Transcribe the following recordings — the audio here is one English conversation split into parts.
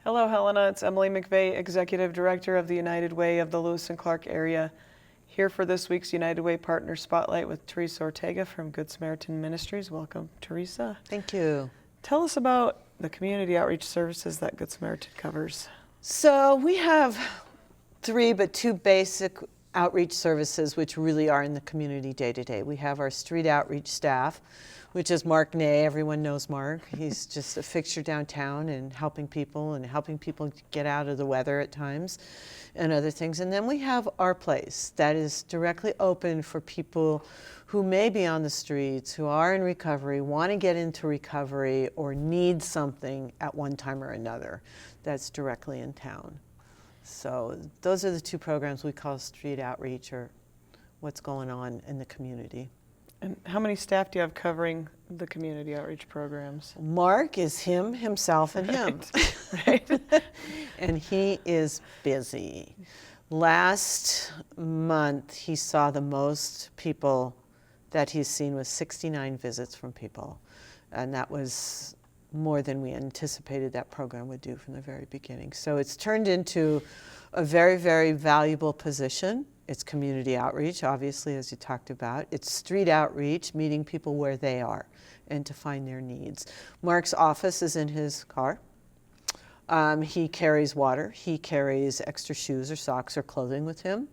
Hello, Helena. It's Emily McVeigh, Executive Director of the United Way of the Lewis and Clark area, here for this week's United Way Partner Spotlight with Teresa Ortega from Good Samaritan Ministries. Welcome, Teresa. Thank you. Tell us about the community outreach services that Good Samaritan covers. So we have three, but two basic outreach services which really are in the community day to day. We have our street outreach staff, which is Mark Ney. Everyone knows Mark. He's just a fixture downtown and helping people get out of the weather at times and other things. And then we have our place that is directly open for people who may be on the streets, who are in recovery, want to get into recovery, or need something at one time or another that's directly in town. So those are the two programs we call street outreach, or what's going on in the community. And how many staff do you have covering the community outreach programs? Mark is himself, and him. Right. And he is busy. Last month, he saw the most people that he's seen with 69 visits from people. And that was more than we anticipated that program would do from the very beginning. So it's turned into a very, very valuable position. It's community outreach, obviously, as you talked about. It's street outreach, meeting people where they are and to find their needs. Mark's office is in his car. He carries water. He carries extra shoes or socks or clothing with him.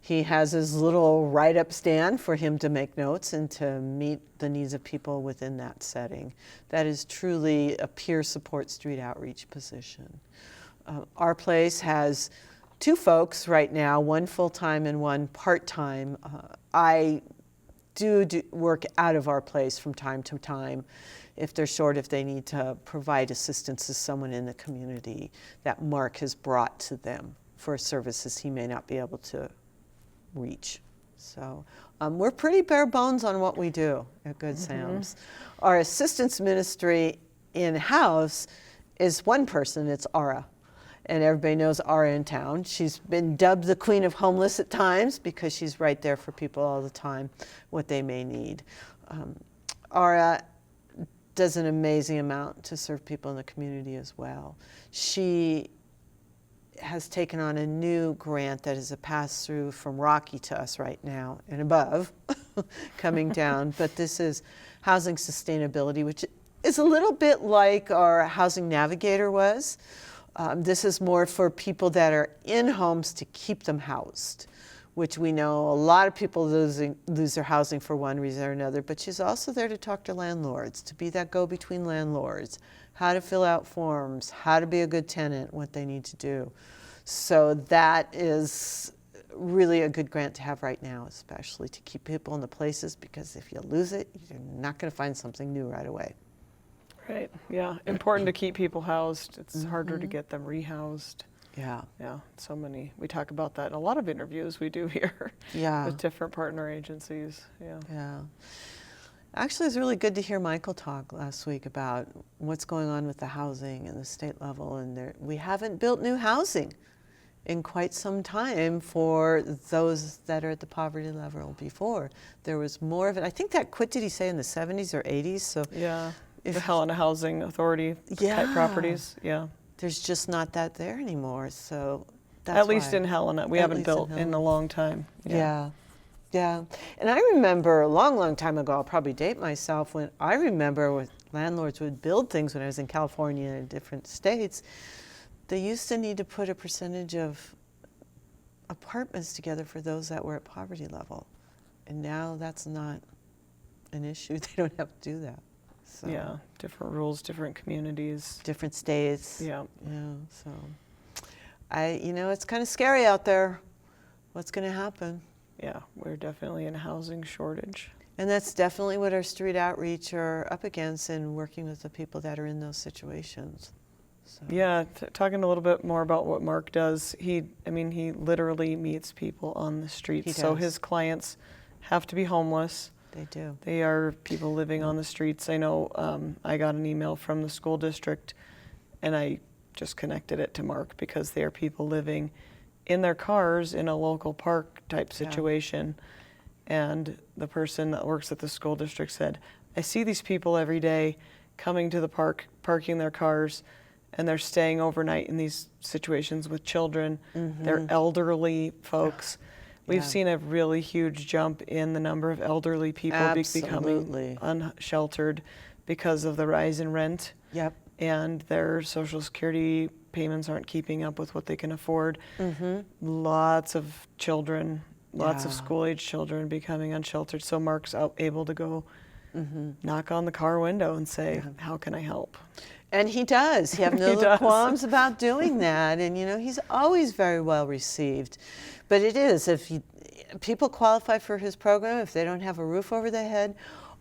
He has his little write-up stand for him to make notes and to meet the needs of people within that setting. That is truly a peer support street outreach position. Our place has two folks right now, one full-time and one part-time. I do work out of our place from time to time if they're short, if they need to provide assistance to someone in the community that Mark has brought to them for services he may not be able to reach. So we're pretty bare bones on what we do at Good Sam's. Our assistance ministry in-house is one person, it's Ara. And everybody knows Ara in town. She's been dubbed the Queen of Homeless at times because she's right there for people all the time, what they may need. Ara does an amazing amount to serve people in the community as well. She has taken on a new grant that is a pass-through from Rocky to us right now and above, coming down. But this is housing sustainability, which is a little bit like our housing navigator was. This is more for people that are in homes to keep them housed, which we know a lot of people lose their housing for one reason or another, but she's also there to talk to landlords, to be that go-between landlords, how to fill out forms, how to be a good tenant, what they need to do. So that is really a good grant to have right now, especially to keep people in the places, because if you lose it, you're not going to find something new right away. Right, yeah. Important to keep people housed. It's harder to get them rehoused. Yeah. Yeah, so many. We talk about that in a lot of interviews we do here with different partner agencies. Yeah. Yeah. Actually, it's really good to hear Michael talk last week about what's going on with the housing and the state level. And we haven't built new housing in quite some time for those that are at the poverty level before. There was more of it. I think that quit, did he say, in the 70s or 80s? So yeah, the Helena Housing Authority type properties. Yeah. There's just not that there anymore. So that's at least in Helena. We haven't built in a long time. Yeah. Yeah. And I remember a long, long time ago, I'll probably date myself, when I remember when landlords would build things when I was in California and in different states, they used to need to put a percentage of apartments together for those that were at poverty level. And now that's not an issue. They don't have to do that. So, yeah, different rules, different communities. Different states. Yeah. Yeah, so it's kind of scary out there. What's going to happen? Yeah, we're definitely in a housing shortage. And that's definitely what our street outreach are up against in working with the people that are in those situations. So. Yeah, talking a little bit more about what Mark does, he literally meets people on the streets. So his clients have to be homeless. They do. They are people living on the streets. I know I got an email from the school district, and I just connected it to Mark because they are people living in their cars in a local park type situation. And the person that works at the school district said, I see these people every day coming to the park, parking their cars, and they're staying overnight in these situations with children. They're elderly folks. We've Yeah. seen a really huge jump in the number of elderly people becoming Absolutely. unsheltered because of the rise in rent, Yep. and their Social Security payments aren't keeping up with what they can afford. Lots of children, lots of Yeah. school-age children becoming unsheltered. So Mark's able to go knock on the car window and say, how can I help? And he does. He have no He little does. qualms about doing that. And, you know, he's always very well received. But it is, people qualify for his program if they don't have a roof over their head,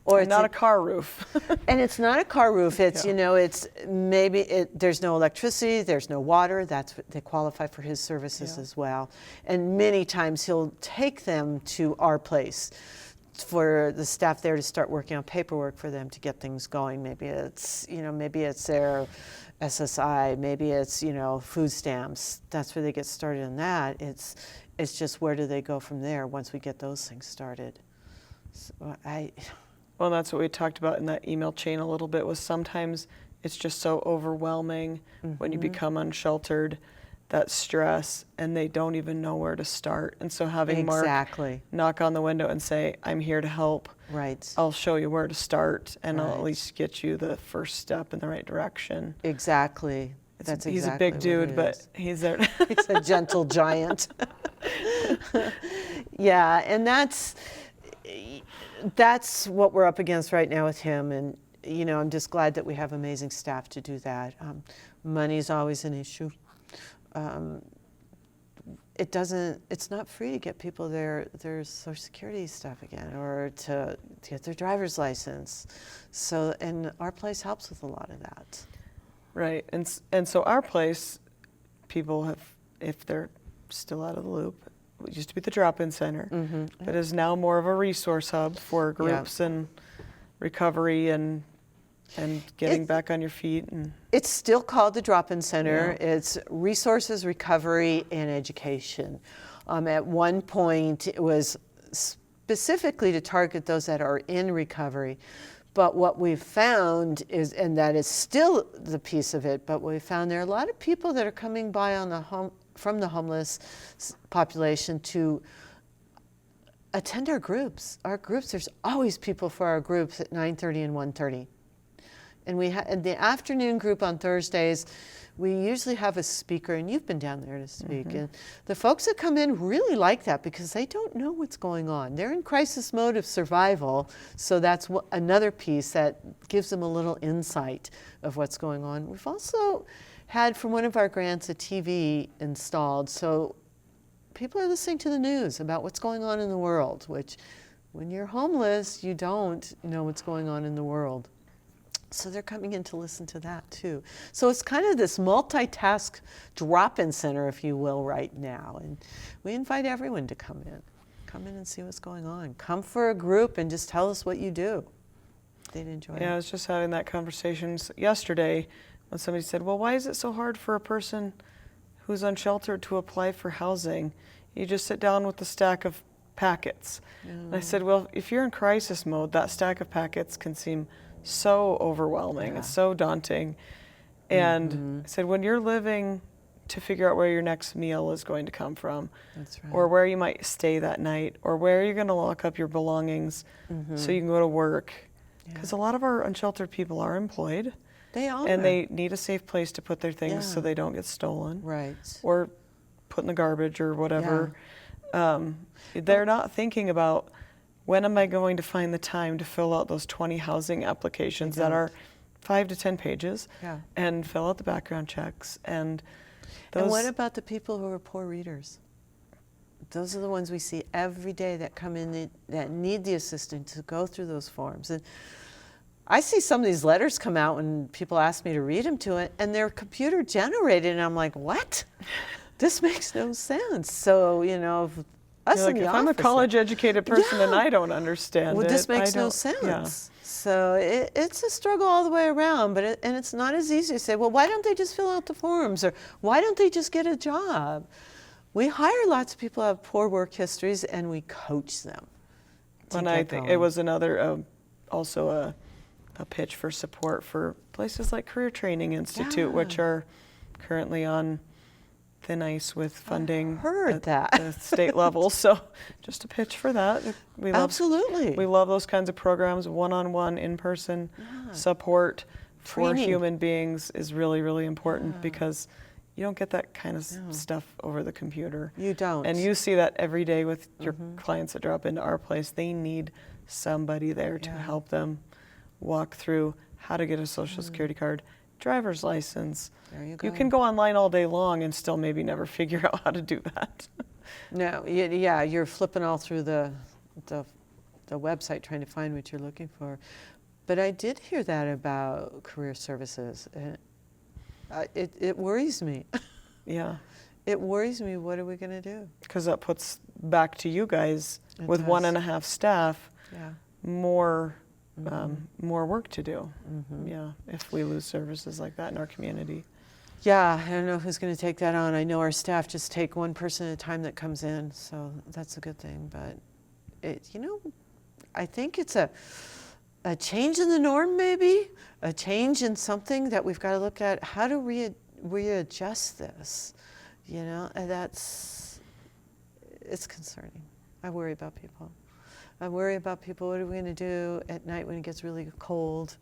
or And not a car roof. and it's not a car roof. It's, Yeah. you know, it's there's no electricity, there's no water. They qualify for his services as well. And many times he'll take them to our place for the staff there to start working on paperwork for them to get things going. Maybe it's their SSI, maybe it's, you know, food stamps. That's where they get started on that. It's just where do they go from there once we get those things started. So Well, that's what we talked about in that email chain a little bit, was sometimes it's just so overwhelming when you become unsheltered, that stress, and they don't even know where to start. And so having Mark exactly. knock on the window and say, I'm here to help, Right. I'll show you where to start, and I'll at Right. least get you the first step in the right direction. Exactly. That's He's exactly a big dude, what it but is. he's there. He's a gentle giant. Yeah, and that's what we're up against right now with him. And, you know, I'm just glad that we have amazing staff to do that. Money's always an issue. It's not free to get people their Social Security stuff again, or to get their driver's license. So, and our place helps with a lot of that. Right, and so our place, people have, if they're still out of the loop, it used to be the drop-in center, but is now more of a resource hub for groups and recovery and getting back on your feet. And It's still called the Drop-In Center. It's resources, recovery, and education. At one point, it was specifically to target those that are in recovery. But what we've found is, and that is still the piece of it, but we found there are a lot of people that are coming by from the homeless population to attend our groups. Our groups, there's always people for our groups at 9:30 and 1:30. And we in the afternoon group on Thursdays, we usually have a speaker, and you've been down there to speak. And the folks that come in really like that because they don't know what's going on. They're in crisis mode of survival, so that's another piece that gives them a little insight of what's going on. We've also had from one of our grants a TV installed, so people are listening to the news about what's going on in the world, which when you're homeless, you don't know what's going on in the world. So they're coming in to listen to that too. So it's kind of this multitask drop-in center, if you will, right now. And we invite everyone to come in and see what's going on. Come for a group and just tell us what you do. They'd enjoy it. I was just having that conversation yesterday when somebody said, well, why is it so hard for a person who's unsheltered to apply for housing? You just sit down with a stack of packets. And I said, well, if you're in crisis mode, that stack of packets can seem so overwhelming. It's so daunting. And I said, when you're living to figure out where your next meal is going to come from, That's right. or where you might stay that night, or where you're going to lock up your belongings so you can go to work, because a lot of our unsheltered people are employed. They are. And they need a safe place to put their things so Yeah. they don't get stolen. Right. Or put in the garbage or whatever. They're not thinking about, when am I going to find the time to fill out those 20 housing applications that are 5 to 10 pages and fill out the background checks. And what about the people who are poor readers? Those are the ones we see every day that come in that need the assistance to go through those forms. And I see some of these letters come out when people ask me to read them to it, and they're computer generated, and I'm like, what? This makes no sense. So, you know, us you're in like, the if I'm a office, college-educated person and I don't understand well, it, this makes I no don't- sense. So it's a struggle all the way around, but and it's not as easy to say, well, why don't they just fill out the forms, or why don't they just get a job? We hire lots of people who have poor work histories, and we coach them. And I think it was another, also a pitch for support for places like Career Training Institute, Yeah. which are currently on thin ice with funding heard at that. the state level. So just a pitch for that. We love, Absolutely. we love those kinds of programs. One-on-one, in-person support for Training. human beings is really, really important because you don't get that kind of stuff over the computer. You don't. And you see that every day with your clients that drop into our place. They need somebody there to help them walk through how to get a Social Security card, driver's license. There you go. You can go online all day long and still maybe never figure out how to do that. No, yeah, you're flipping all through the website trying to find what you're looking for. But I did hear that about career services. And it worries me. Yeah. It worries me. What are we going to do? Because that puts back to you guys It with does. 1.5 staff Yeah. more more work to do. Yeah, if we lose services like that in our community. Yeah, I don't know who's going to take that on. I know our staff just take one person at a time that comes in, so that's a good thing. But I think it's a change in the norm, maybe a change in something that we've got to look at. How do we readjust this? And it's concerning. I worry about people. I worry about people. What are we going to do at night when it gets really cold?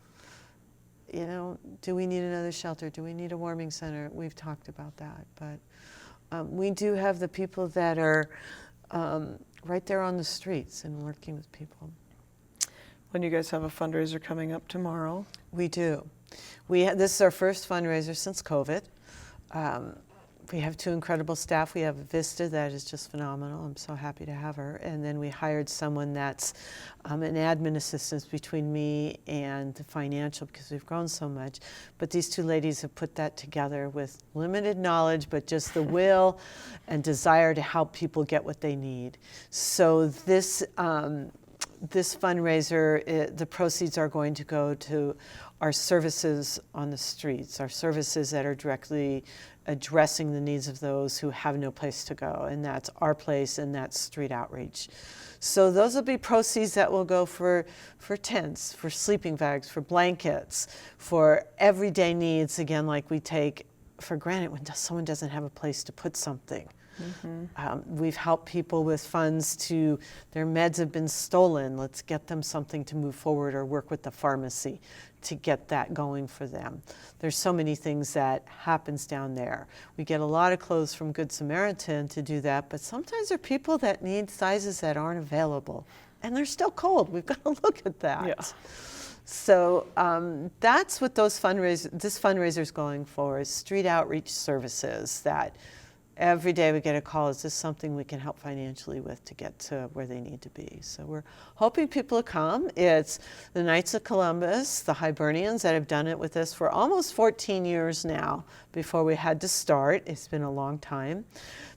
Do we need another shelter? Do we need a warming center? We've talked about that, but we do have the people that are right there on the streets and working with people. When you guys have a fundraiser coming up tomorrow. We do. This is our first fundraiser since COVID. We have 2 incredible staff. We have Vista that is just phenomenal. I'm so happy to have her. And then we hired someone that's an admin assistant between me and the financial because we've grown so much. But these 2 ladies have put that together with limited knowledge, but just the will and desire to help people get what they need. So this fundraiser, the proceeds are going to go to our services on the streets, our services that are directly addressing the needs of those who have no place to go, and that's our place and that's street outreach. So those will be proceeds that will go for tents, for sleeping bags, for blankets, for everyday needs, again, like we take for granted when someone doesn't have a place to put something. We've helped people with funds their meds have been stolen. Let's get them something to move forward, or work with the pharmacy to get that going for them. There's so many things that happens down there. We get a lot of clothes from Good Samaritan to do that, but sometimes there are people that need sizes that aren't available, and they're still cold. We've got to look at that. Yeah. So that's what this fundraiser is going for, is street outreach services that every day we get a call, is this something we can help financially with to get to where they need to be? So we're hoping people to come. It's the Knights of Columbus, the Hibernians that have done it with us for almost 14 years now before we had to start. It's been a long time.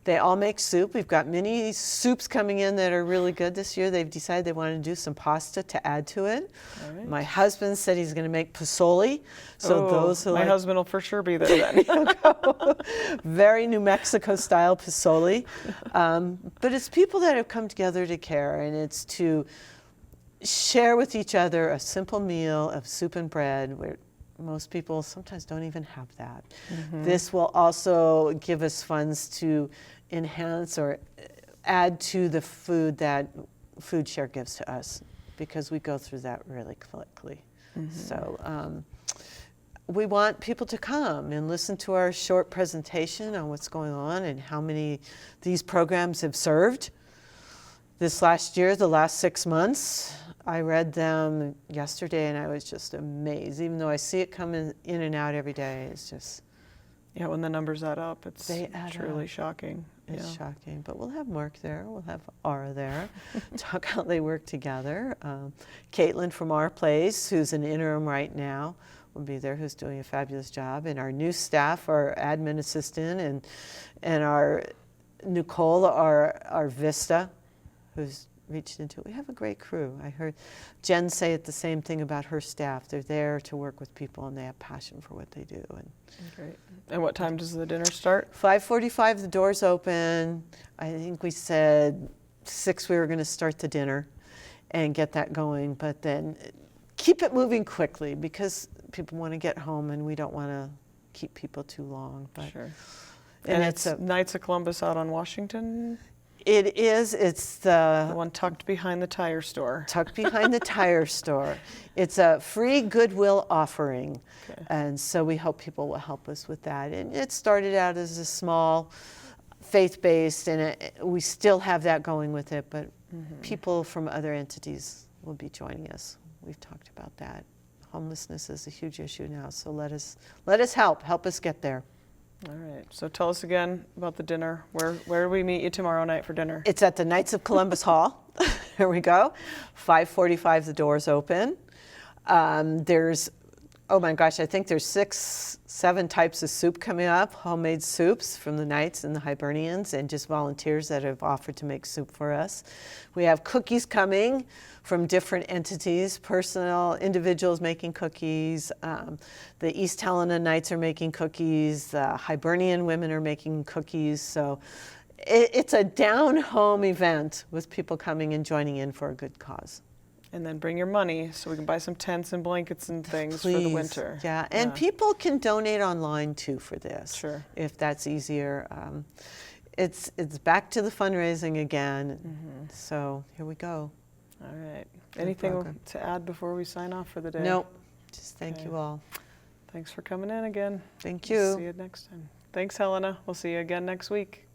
They all make soup. We've got many soups coming in that are really good this year. They've decided they want to do some pasta to add to it. All right. My husband said he's going to make pozole. So those who my husband will for sure be there then. very New Mexico style pozole. But it's people that have come together to care, and it's to share with each other a simple meal of soup and bread where most people sometimes don't even have that. This will also give us funds to enhance or add to the food that Food Share gives to us, because we go through that really quickly. So we want people to come and listen to our short presentation on what's going on and how many these programs have served. This last year, the last 6 months, I read them yesterday and I was just amazed. Even though I see it coming in and out every day, it's just... Yeah, when the numbers add up, it's They add truly up. shocking. It's shocking, but we'll have Mark there, we'll have Ara there, talk how they work together. Caitlin from our place, who's an interim right now, will be there, who's doing a fabulous job. And our new staff, our admin assistant, and our Nicole, our Vista, who's reached into it. We have a great crew. I heard Jen say it the same thing about her staff. They're there to work with people and they have passion for what they do. And Great. And what time does the dinner start? 5:45, the doors open. I think we said 6 we were going to start the dinner and get that going, but then keep it moving quickly because people want to get home and we don't want to keep people too long. But Sure. and it's Knights of Columbus out on Washington? it is. It's The one tucked behind the tire store. tucked behind the tire store. It's a free goodwill offering. Okay. And so we hope people will help us with that. And it started out as a small faith-based, and we still have that going with it, but people from other entities will be joining us. We've talked about that. Homelessness is a huge issue now, so let us help us get there. All right. So tell us again about the dinner. Where do we meet you tomorrow night for dinner? It's at the Knights of Columbus Hall. Here we go. 5:45, the doors open. There's, oh my gosh, I think there's 6, 7 types of soup coming up, homemade soups from the Knights and the Hibernians and just volunteers that have offered to make soup for us. We have cookies coming from different entities, personal individuals making cookies. The East Helena Knights are making cookies. The Hibernian women are making cookies. So it's a down-home event with people coming and joining in for a good cause. And then bring your money so we can buy some tents and blankets and things for the Please. winter. Yeah, and people can donate online too for this. Sure. If that's easier. It's back to the fundraising again. So here we go. All right. Anything program. to add before we sign off for the day? Nope. Just thank Okay. you all. Thanks for coming in again. Thank See you. you next time. Thanks, Helena. We'll see you again next week.